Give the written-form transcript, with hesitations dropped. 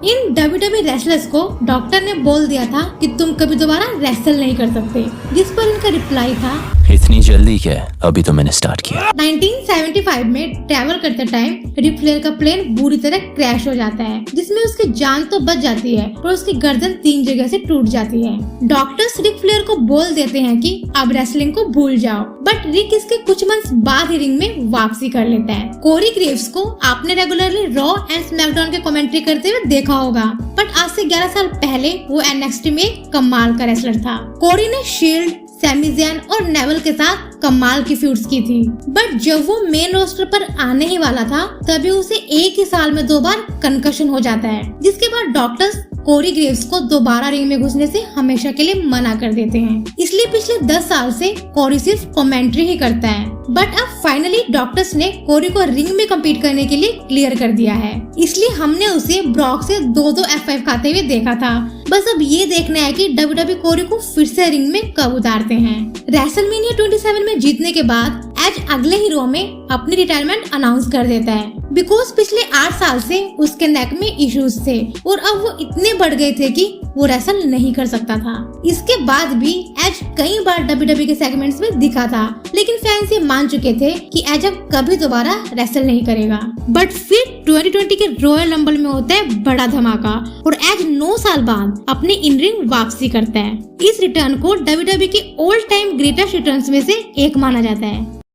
इन WWE wrestlers को doctor ने बोल दिया था कि तुम कभी दोबारा रेसल नहीं कर सकते, जिस पर इनका रिप्लाई था, इतनी जल्दी क्या, अभी तो मैंने स्टार्ट किया। 1975 में ट्रैवल करते टाइम रिक फ्लेयर का प्लेन बुरी तरह क्रैश हो जाता है, जिसमें उसकी जान तो बच जाती है पर उसकी गर्दन 3 जगह से टूट जाती है। डॉक्टर्स रिक फ्लेयर को बोल देते हैं कि अब रेसलिंग को भूल जाओ, बट रिक इसके कुछ मंथ्स बाद ही रिंग में वापसी कर लेता है। कोरी ग्रेव्स को आपने रेगुलरली रॉ एंड स्मैकडाउन के कमेंट्री करते हुए देखा होगा, बट आज से 11 साल पहले वो NXT में कमाल का रेसलर था। कोरी ने शील्ड, सैमी ज़ैन और नेवल के साथ कमाल की फ्यूड्स की थी, बट जब वो मेन रोस्टर पर आने ही वाला था तभी उसे एक ही साल में 2 बार कंकशन हो जाता है, जिसके बाद डॉक्टर्स कोरी ग्रेव्स को दोबारा रिंग में घुसने से हमेशा के लिए मना कर देते हैं। इसलिए पिछले 10 साल से कोरी सिर्फ कमेंट्री ही करता है, बट अब फाइनली डॉक्टर्स ने कोरी को रिंग में कम्पीट करने के लिए क्लियर कर दिया है। इसलिए हमने उसे ब्रॉक से 2-2 F5 खाते हुए देखा था। बस अब ये देखना है कि WWE कोरी को फिर से रिंग में कब उतारते हैं। रेसलमेनिया 27 में जीतने के बाद एज अगले ही रॉ में अपनी रिटायरमेंट अनाउंस कर देता है, बिकॉज पिछले 8 साल से उसके नेक में इश्यूज थे और अब वो इतने बढ़ गए थे कि वो रेसल नहीं कर सकता था। इसके बाद भी एज कई बार WWE के सेगमेंट्स में दिखा था, लेकिन फैंस ये मान चुके थे कि एज अब कभी दोबारा रेसल नहीं करेगा। बट फिर 2020 के रॉयल रंबल में होता है बड़ा धमाका और एज 9 साल बाद अपनी इन रिंग वापसी करता है। इस रिटर्न को WWE के ऑल टाइम ग्रेटेस्ट रिटर्न्स में से एक माना जाता है।